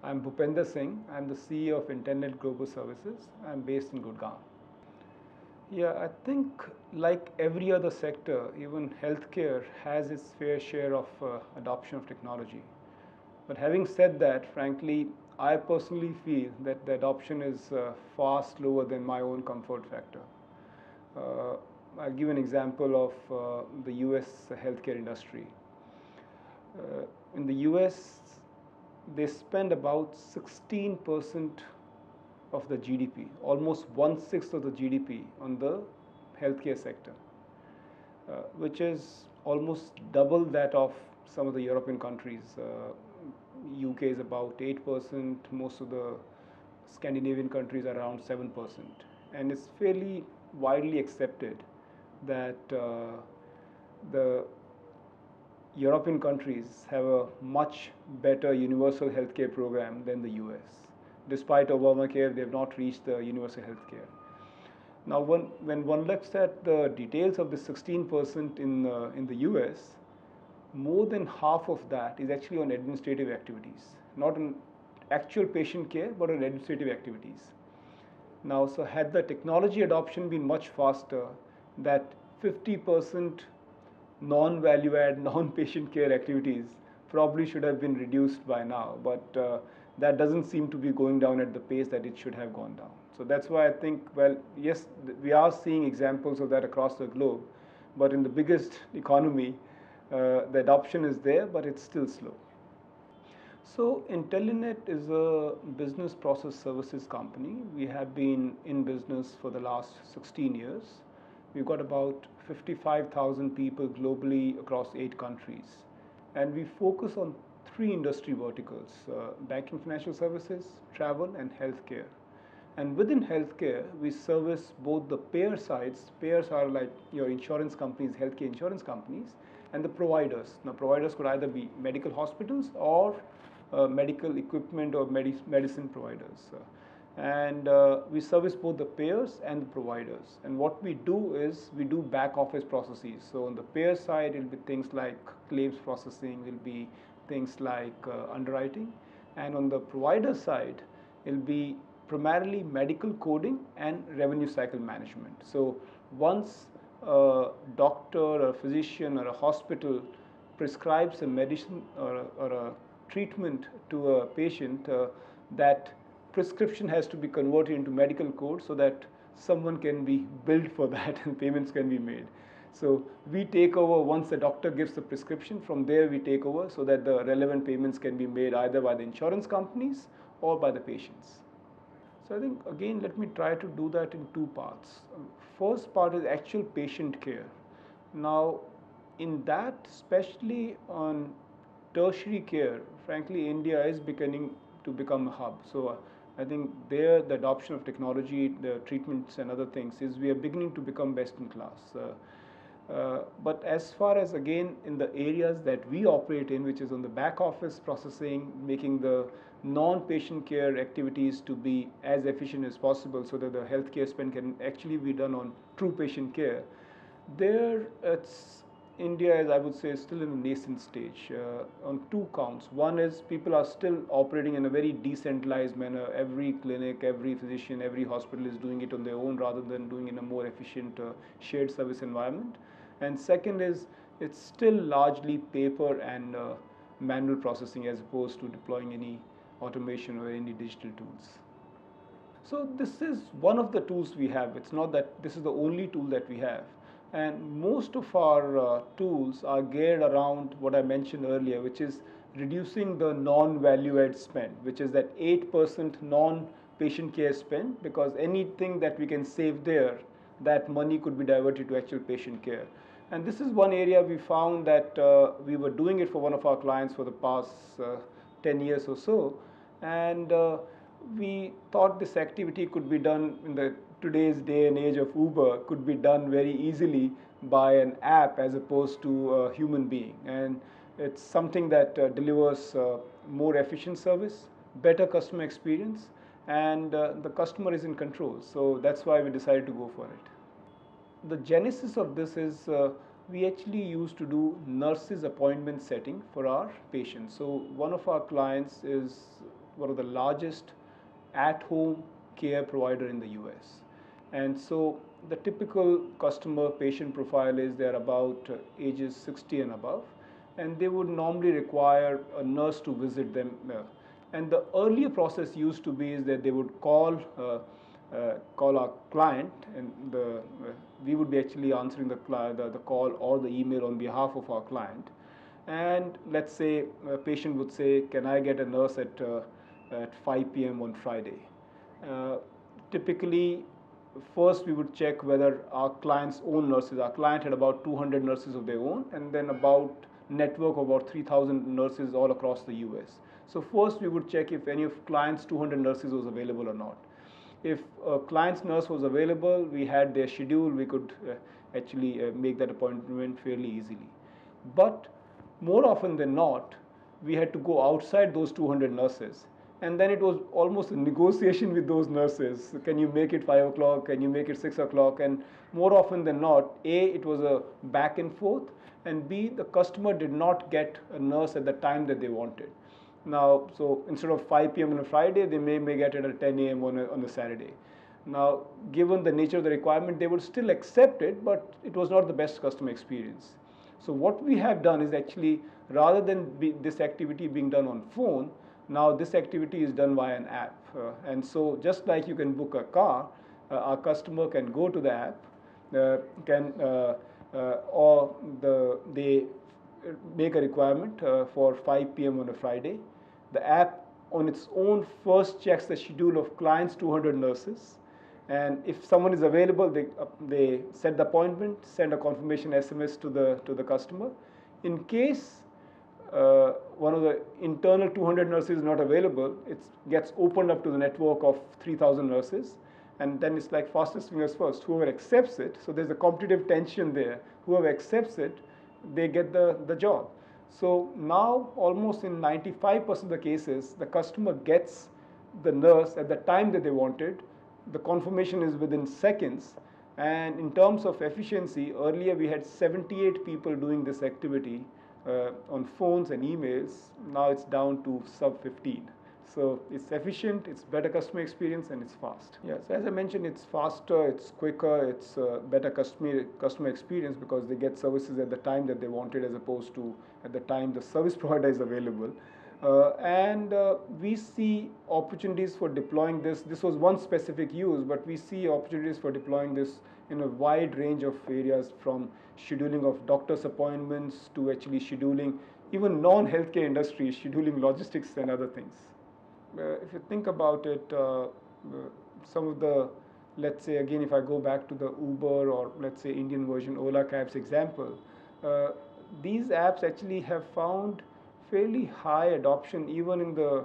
I'm Bhupender Singh. I'm the CEO of Intelenet Global Services. I'm based in Gurgaon. Yeah, I think like every other sector, even healthcare has its fair share of adoption of technology. But having said that, frankly, I personally feel that the adoption is far slower than my own comfort factor. Uh, I'll give an example of the US healthcare industry. In the US, they spend about 16% of the GDP, almost 1/6 of the GDP on the healthcare sector, which is almost double that of some of the European countries. UK is about 8%, most of the Scandinavian countries are around 7%. And it's fairly widely accepted that the European countries have a much better universal healthcare program than the US. Despite Obamacare, they have not reached the universal healthcare. Now, when one looks at the details of the 16% in the US, more than half of that is actually on administrative activities, not on actual patient care, but on administrative activities. Now, so had the technology adoption been much faster, that 50% non-value add, non-patient care activities probably should have been reduced by now, but that doesn't seem to be going down at the pace that it should have gone down. So that's why I think, well, yes, we are seeing examples of that across the globe, but in the biggest economy, the adoption is there, but it's still slow. So Intelenet is a business process services company. We have been in business for the last 16 years. We've got about 55,000 people globally across 8 countries. And we focus on 3 industry verticals, banking, financial services, travel, and healthcare. And within healthcare, we service both the payer sides. Payers are like your insurance companies, healthcare insurance companies, and the providers. Now, providers could either be medical hospitals or medical equipment or medicine providers. And we service both the payers and the providers. And what we do is we do back office processes. So on the payer side, it'll be things like claims processing, will be things like underwriting. And on the provider side, it'll be primarily medical coding and revenue cycle management. So once a doctor or a physician or a hospital prescribes a medicine or a treatment to a patient, that prescription has to be converted into medical code so that someone can be billed for that and payments can be made. So we take over once the doctor gives the prescription. From there we take over so that the relevant payments can be made either by the insurance companies or by the patients. So I think again let me try to do that in 2 parts. First part is actual patient care. Now in that, especially on tertiary care, frankly India is beginning to become a hub. So I think there the adoption of technology, the treatments and other things is we are beginning to become best in class. But as far as again in the areas that we operate in, which is on the back office processing, making the non-patient care activities to be as efficient as possible so that the healthcare spend can actually be done on true patient care, there India is, I would say, still in a nascent stage on 2 counts. One is people are still operating in a very decentralized manner. Every clinic, every physician, every hospital is doing it on their own rather than doing it in a more efficient shared service environment. And second is it's still largely paper and manual processing as opposed to deploying any automation or any digital tools. So this is one of the tools we have. It's not that this is the only tool that we have. And most of our tools are geared around what I mentioned earlier, which is reducing the non-value add spend, which is that 8% non-patient care spend, because anything that we can save there, that money could be diverted to actual patient care. And this is one area we found that we were doing it for one of our clients for the past 10 years or so. And we thought this activity could be done in the today's day and age of Uber, could be done very easily by an app as opposed to a human being. And it's something that delivers more efficient service, better customer experience, and the customer is in control. So that's why we decided to go for it. The genesis of this is we actually used to do nurses appointment setting for our patients. So one of our clients is one of the largest at-home care provider in the US. And so the typical customer patient profile is they're about ages 60 and above, and they would normally require a nurse to visit them. And the earlier process used to be is that they would call our client, and we would be actually answering the call or the email on behalf of our client. And let's say a patient would say, can I get a nurse at 5 p.m. on Friday? Typically, first we would check whether our client's own nurses, our client had about 200 nurses of their own, and then about network of about 3,000 nurses all across the US. So first we would check if any of client's 200 nurses was available or not. If a client's nurse was available, we had their schedule, we could actually make that appointment fairly easily. But more often than not, we had to go outside those 200 nurses. And then it was almost a negotiation with those nurses. Can you make it 5 o'clock? Can you make it 6 o'clock? And more often than not, A, it was a back and forth, and B, the customer did not get a nurse at the time that they wanted. Now, so instead of 5 p.m. on a Friday, they may get it at 10 a.m. on a Saturday. Now, given the nature of the requirement, they would still accept it, but it was not the best customer experience. So what we have done is actually, rather than this activity being done on phone, now this activity is done via an app. And so just like you can book a car, our customer can go to the app, they make a requirement for 5 p.m. on a Friday. The app on its own first checks the schedule of clients' 200 nurses. And if someone is available, they set the appointment, send a confirmation SMS to the customer. In case one of the internal 200 nurses is not available, it gets opened up to the network of 3,000 nurses. And then it's like fastest fingers first. Whoever accepts it, so there's a competitive tension there. Whoever accepts it, they get the job. So now almost in 95% of the cases, the customer gets the nurse at the time that they wanted. The confirmation is within seconds. And in terms of efficiency, earlier we had 78 people doing this activity on phones and emails. Now it's down to sub 15. So it's efficient, it's better customer experience, and it's fast. Yeah, so as I mentioned, it's faster, it's quicker, it's better customer experience because they get services at the time that they wanted as opposed to at the time the service provider is available. And we see opportunities for deploying this. This was one specific use, but we see opportunities for deploying this in a wide range of areas, from scheduling of doctor's appointments to actually scheduling even non-healthcare industries, scheduling logistics and other things. If you think about it, some of the, let's say again, if I go back to the Uber or let's say Indian version Ola Cabs example, these apps actually have found fairly high adoption even in the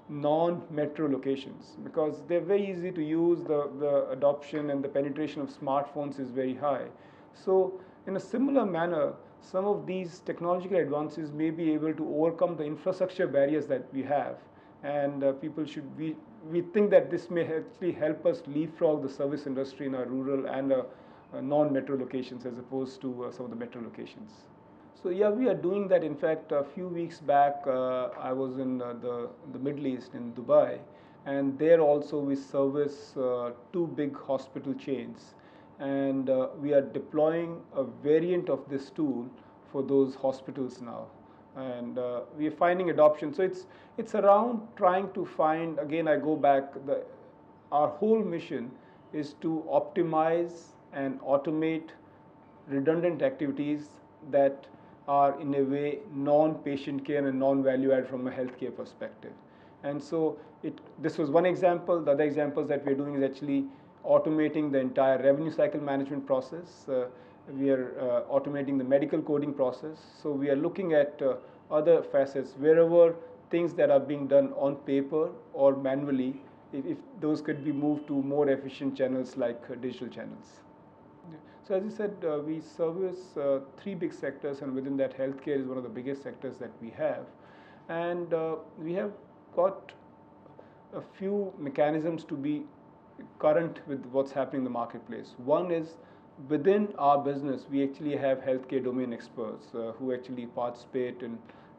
non-metro locations because they're very easy to use. The adoption and the penetration of smartphones is very high. So in a similar manner, some of these technological advances may be able to overcome the infrastructure barriers that we have. And people should we think that this may actually help us leapfrog the service industry in our rural and non-metro locations as opposed to some of the metro locations. So yeah, we are doing that. In fact, a few weeks back, I was in the Middle East in Dubai, and there also we service two big hospital chains, and we are deploying a variant of this tool for those hospitals now. And we are finding adoption. So it's around trying to find, again I go back, our whole mission is to optimize and automate redundant activities that are in a way non-patient care and non-value add from a healthcare perspective. And so this was one example. The other examples that we're doing is actually automating the entire revenue cycle management process. We are automating the medical coding process. So we are looking at other facets, wherever things that are being done on paper or manually, if those could be moved to more efficient channels like digital channels. Yeah. So as I said, we service three big sectors, and within that healthcare is one of the biggest sectors that we have. And we have got a few mechanisms to be current with what's happening in the marketplace. One is, within our business, we actually have healthcare domain experts who actually participate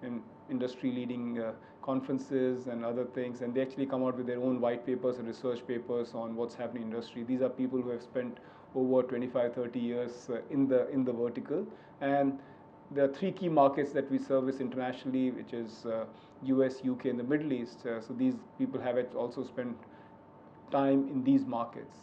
in industry leading conferences and other things, and they actually come out with their own white papers and research papers on what's happening in industry. These are people who have spent over 25, 30 years in the vertical, and there are three key markets that we service internationally, which is US, UK, and the Middle East. So these people have also spent time in these markets.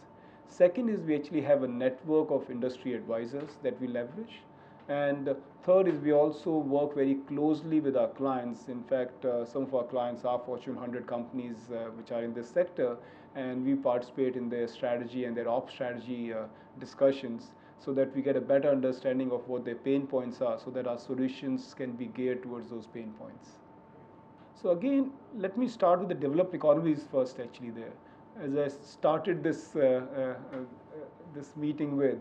Second is we actually have a network of industry advisors that we leverage. And third is we also work very closely with our clients. In fact, some of our clients are Fortune 100 companies which are in this sector, and we participate in their strategy and their ops strategy discussions so that we get a better understanding of what their pain points are so that our solutions can be geared towards those pain points. So again, let me start with the developed economies first actually there. As I started this meeting with,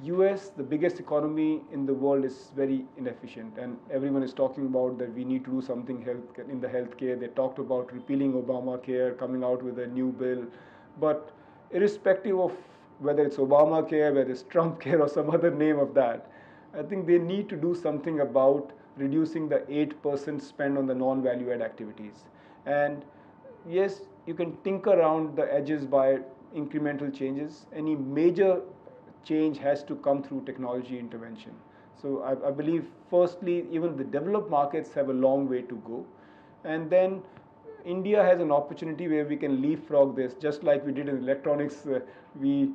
US, the biggest economy in the world, is very inefficient, and everyone is talking about that we need to do something in the healthcare. They talked about repealing Obamacare, coming out with a new bill, but irrespective of whether it's Obamacare, whether it's Trump care or some other name of that, I think they need to do something about reducing the 8% spend on the non-value add activities. And yes, you can tinker around the edges by incremental changes. Any major change has to come through technology intervention. So I believe firstly, even the developed markets have a long way to go. And then India has an opportunity where we can leapfrog this, just like we did in electronics. We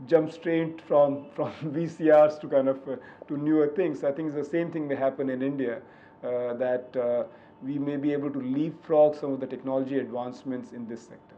jumped straight from VCRs to kind of to newer things. I think the same thing may happen in India, that we may be able to leapfrog some of the technology advancements in this sector.